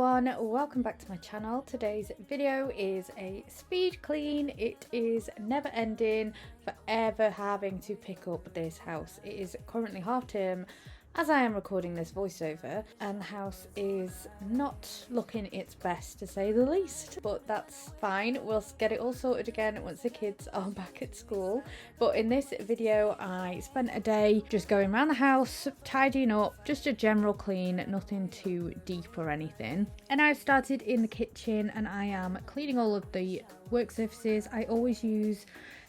everyone, welcome back to my channel. Today's video is a speed clean. It is never ending, forever having to pick up this house. It is currently half term as I am recording this voiceover, and the house is not looking its best, to say the least, but that's fine. We'll get it all sorted again once the kids are back at school. But in this video I spent a day just going around the house, tidying up, just a general clean, nothing too deep or anything. And I've started in the kitchen and I am cleaning all of the work surfaces. I always use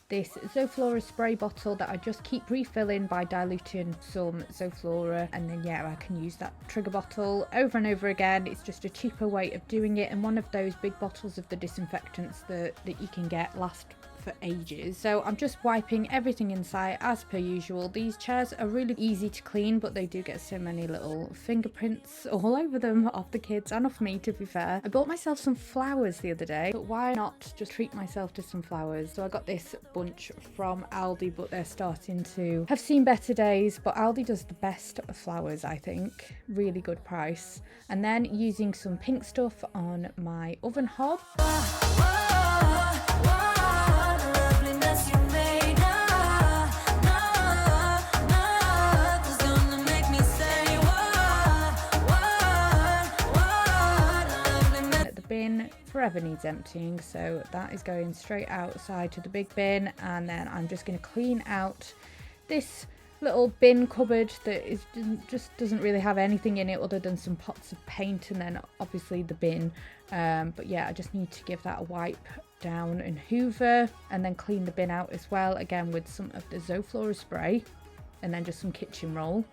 this Zoflora spray bottle that I just keep refilling by diluting some Zoflora, and then I can use that trigger bottle over and over again. It's just a cheaper way of doing it, and one of those big bottles of the disinfectants that you can get last for ages. So I'm just wiping everything inside as per usual. These chairs are really easy to clean, but they do get so many little fingerprints all over them of the kids and of me, to be fair. I bought myself some flowers the other day, but why not just treat myself to some flowers? So I got this bunch from Aldi, but they're starting to have seen better days. But Aldi does the best of flowers, I think. Really good price. And then using some pink stuff on my oven hob. Bin forever needs emptying, so that is going straight outside to the big bin. And then I'm just going to clean out this little bin cupboard that just doesn't really have anything in it other than some pots of paint, and then obviously the bin. But yeah, I just need to give that a wipe down and hoover, and then clean the bin out as well, again with some of the Zoflora spray, and then just some kitchen roll.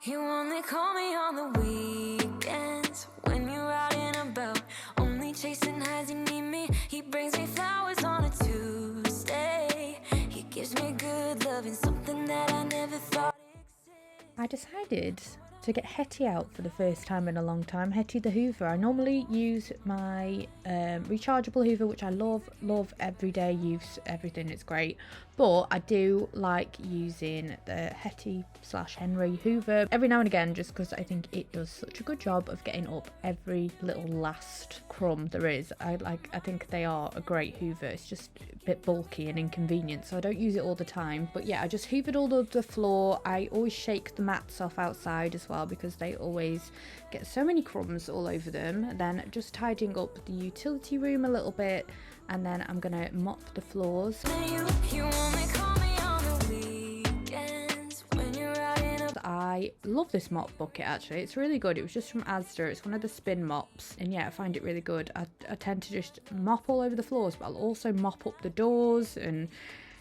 You only call me on the weekends when you're out and about, only chasing highs. You need me. He brings me flowers on a Tuesday. He gives me good love and something that I never thought existed. I decided to get Hetty out for the first time in a long time. Hetty the Hoover. I normally use my rechargeable Hoover, which I love everyday use, everything, it's great. But I do like using the Hetty/Henry Hoover every now and again, just because I think it does such a good job of getting up every little last crumb there is. I think they are a great Hoover. It's just a bit bulky and inconvenient, so I don't use it all the time. But yeah, I just hoovered all of the floor. I always shake the mats off outside as well, because they always get so many crumbs all over them. Then just tidying up the utility room a little bit, and then I'm gonna mop the floors. I love this mop bucket, actually. It's really good. It was just from Asda. It's one of the spin mops, and yeah, I find it really good. I tend to just mop all over the floors, but I'll also mop up the doors, and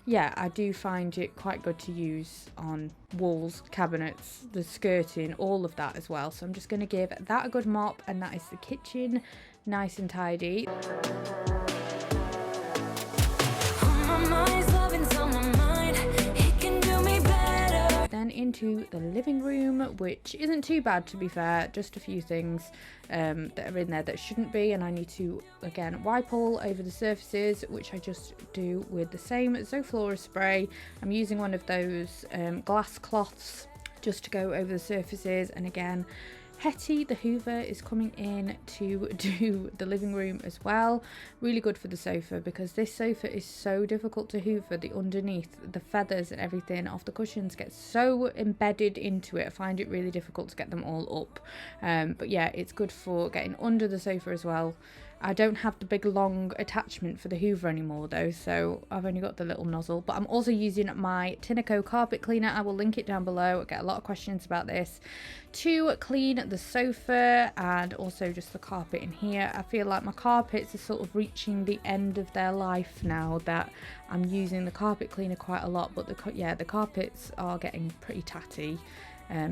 yeah, I do find it quite good to use on walls, cabinets, the skirting, all of that as well. So I'm just going to give that a good mop, and that is the kitchen nice and tidy. Then into the living room, which isn't too bad, to be fair. Just a few things that are in there that shouldn't be, and I need to again wipe all over the surfaces, which I just do with the same Zoflora spray. I'm using one of those glass cloths just to go over the surfaces, and again Hetty the Hoover is coming in to do the living room as well. Really good for the sofa, because this sofa is so difficult to hoover. The underneath, the feathers and everything off the cushions get so embedded into it. I find it really difficult to get them all up. But yeah, it's good for getting under the sofa as well. I don't have the big long attachment for the hoover anymore though, so I've only got the little nozzle. But I'm also using my Tineco carpet cleaner. I will link it down below. I get a lot of questions about this, to clean the sofa and also just the carpet in here. I feel like my carpets are sort of reaching the end of their life now that I'm using the carpet cleaner quite a lot, but the carpets are getting pretty tatty.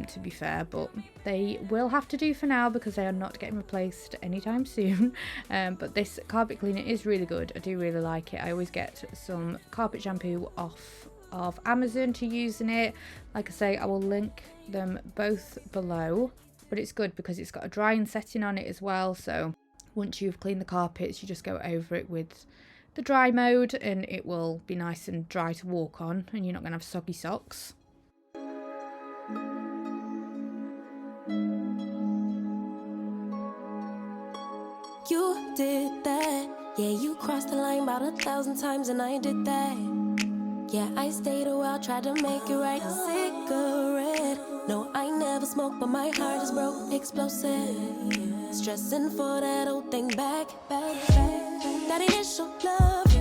To be fair, but they will have to do for now because they are not getting replaced anytime soon. But this carpet cleaner is really good. I do really like it. I always get some carpet shampoo off of Amazon to use in it. Like I say, I will link them both below, but it's good because it's got a drying setting on it as well. So once you've cleaned the carpets, you just go over it with the dry mode and it will be nice and dry to walk on, and you're not going to have soggy socks. You did that, yeah, you crossed the line about 1,000 times and I did that. Yeah, I stayed a while, tried to make it right. A cigarette, no, I never smoked, but my heart is broke, explosive. Stressing for that old thing back. That initial love,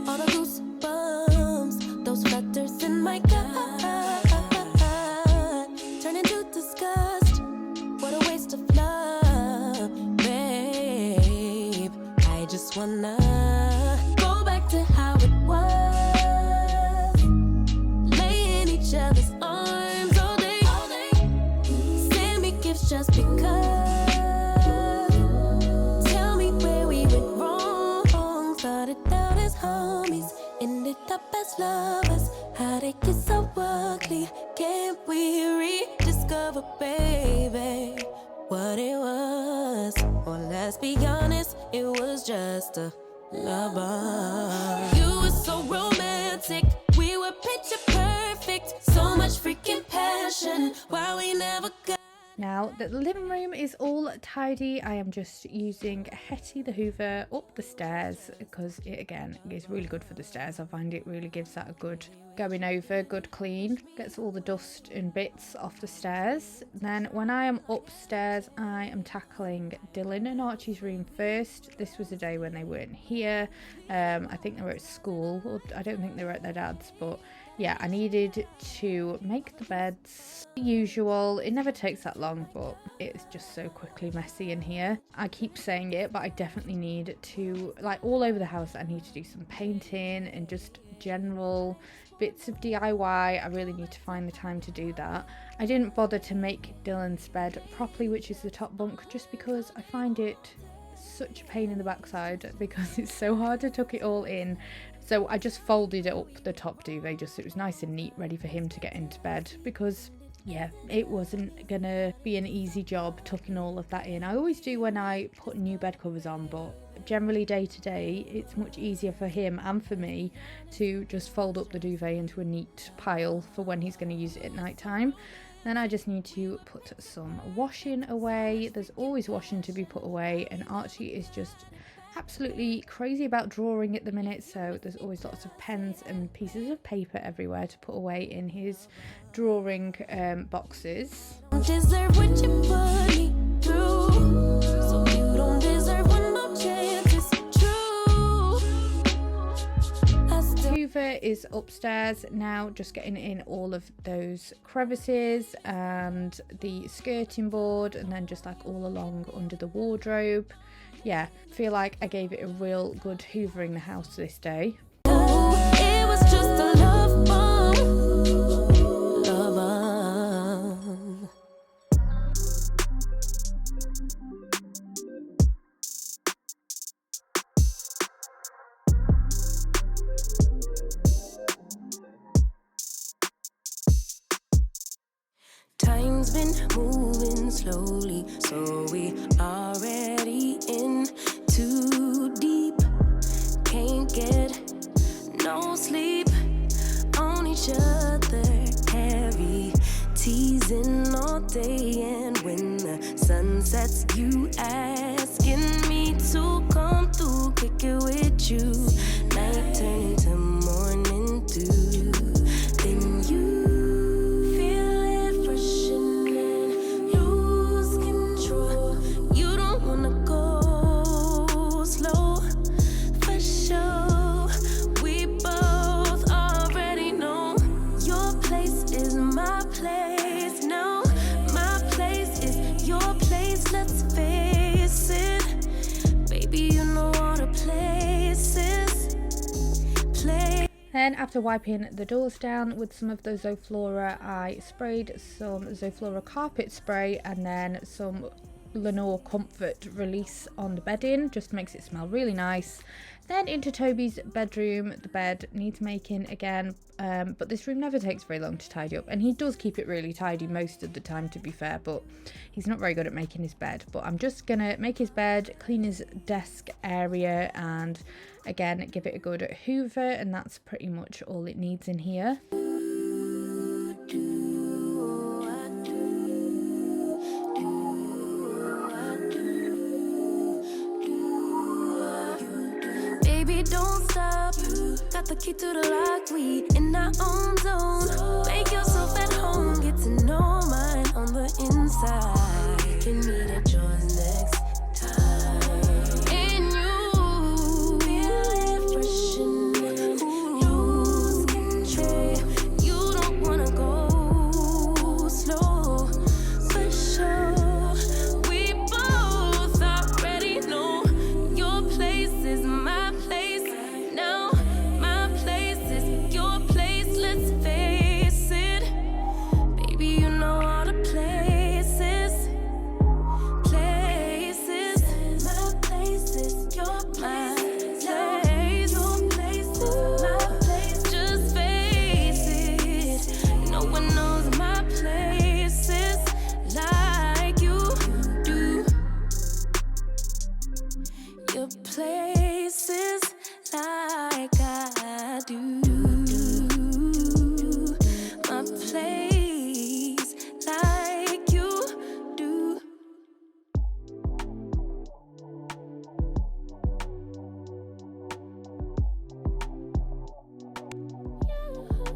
all the goosebumps, those flutters in my gut, turn into disgust. What a waste of love, babe. I just wanna go back to how it was, lay in each other's arms all day. Send me gifts just because. Tell me where we went wrong. Started out as homies, ended up as lovers. How'd it get so ugly? Can't we rediscover, baby, what it was? Or let's be honest, it was just a lover. You were so romantic, we were picture perfect. So much freaking passion, why we never got. Now that the living room is all tidy, I am just using Hetty the Hoover up the stairs because it again is really good for the stairs. I find it really gives that a good going over, good clean, gets all the dust and bits off the stairs. Then when I am upstairs, I am tackling Dylan and Archie's room first. This was a day when they weren't here. I think they were at school, or I don't think they were at their dad's, but yeah, I needed to make the beds. Usual, it never takes that long, but it's just so quickly messy in here. I keep saying it, but I definitely need to, like all over the house, I need to do some painting and just general bits of DIY. I really need to find the time to do that. I didn't bother to make Dylan's bed properly, which is the top bunk, just because I find it such a pain in the backside because it's so hard to tuck it all in. So I just folded it up the top duvet just so it was nice and neat, ready for him to get into bed, because yeah, it wasn't gonna be an easy job tucking all of that in. I always do when I put new bed covers on, but generally day to day it's much easier for him and for me to just fold up the duvet into a neat pile for when he's going to use it at night time. Then I just need to put some washing away. There's always washing to be put away, and Archie is just absolutely crazy about drawing at the minute, so there's always lots of pens and pieces of paper everywhere to put away in his drawing boxes. Deserve what you put me through, so you don't deserve one more chance. It's true. Hoover is upstairs now, just getting in all of those crevices and the skirting board, and then just like all along under the wardrobe. Yeah, feel like I gave it a real good hoovering the house this day. It was just a love bomb. Love bomb. Time's been moving slowly, so we already in too deep. Can't get sunsets. You asking me to come through, kick it with you. Night turn into morning dew. Then you feel it rushing in, lose control. You don't wanna go slow, for sure. We both already know your place is my place now. My place is your place, let's face it. Baby, you know all the places. Play. Then after wiping the doors down with some of the Zoflora, I sprayed some Zoflora carpet spray and then some Lenore Comfort Release on the bedding, just makes it smell really nice. Then into Toby's bedroom. The bed needs making again, but this room never takes very long to tidy up, and he does keep it really tidy most of the time, to be fair, but he's not very good at making his bed. But I'm just gonna make his bed, clean his desk area, and again give it a good hoover, and that's pretty much all it needs in here. Baby, don't stop. Got the key to the lock. We in our own zone. Make yourself at home. Get to know mine on the inside. Can meet at yours next time. And you feel it rushing in, lose control. You don't wanna go slow, for sure. We both already know your place is my place now. My place is your place, let's face it. Baby, you know all the places. Places. My place is your place. Your place is my place. Just face it. No one knows my places like you do. Your places like I do. My place like you do.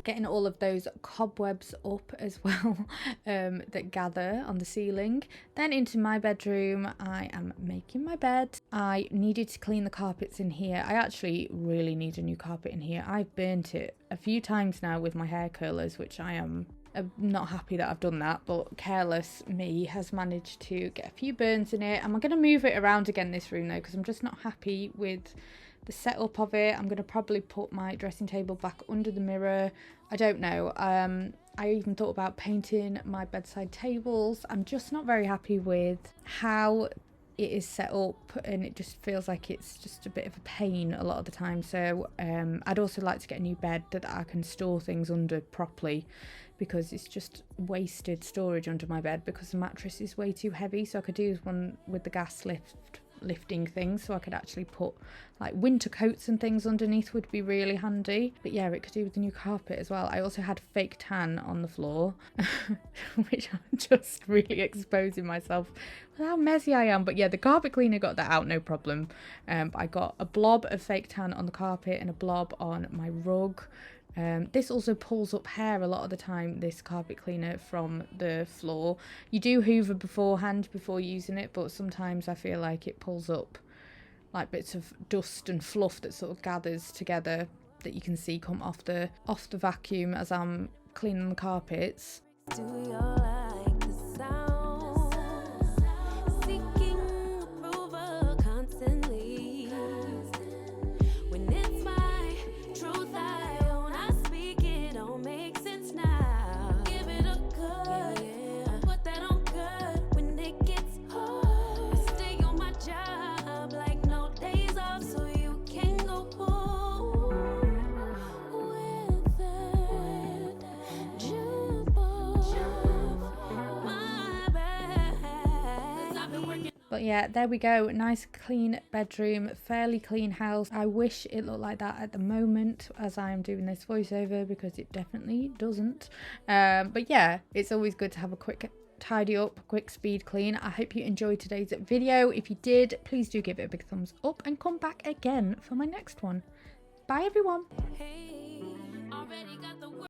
Getting all of those cobwebs up as well that gather on the ceiling. Then into my bedroom, I am making my bed. I needed to clean the carpets in here. I actually really need a new carpet in here. I've burnt it a few times now with my hair curlers, which I am not happy that I've done that, but careless me has managed to get a few burns in it. I'm going to move it around again this room though, because I'm just not happy with the setup of it. I'm going to probably put my dressing table back under the mirror. I don't know. I even thought about painting my bedside tables. I'm just not very happy with how it is set up, and it just feels like it's just a bit of a pain a lot of the time. So I'd also like to get a new bed that I can store things under properly, because it's just wasted storage under my bed because the mattress is way too heavy. So I could do one with the gas lifting things, so I could actually put like winter coats and things underneath, would be really handy. But yeah, it could do with the new carpet as well. I also had fake tan on the floor which I'm just really exposing myself with how messy I am. But yeah, the carpet cleaner got that out, no problem. But I got a blob of fake tan on the carpet and a blob on my rug. This also pulls up hair a lot of the time, this carpet cleaner, from the floor. You do hoover beforehand before using it, but sometimes I feel like it pulls up like bits of dust and fluff that sort of gathers together that you can see come off the vacuum as I'm cleaning the carpets. Do you like the sound? Seeking approval constantly. When it's my truth I own, I speak it, don't make sense now. Give it a good, put that on good when it gets hard. I stay on my job like no days off, so you can go pull with that jump off my back. 'Cause I've been working. But yeah, there we go. Nice clean bedroom, fairly clean house. I wish it looked like that at the moment as I'm doing this voiceover, because it definitely doesn't. But yeah, it's always good to have a quick tidy up, quick speed clean. I hope you enjoyed today's video. If you did, please do give it a big thumbs up and come back again for my next one. Bye everyone.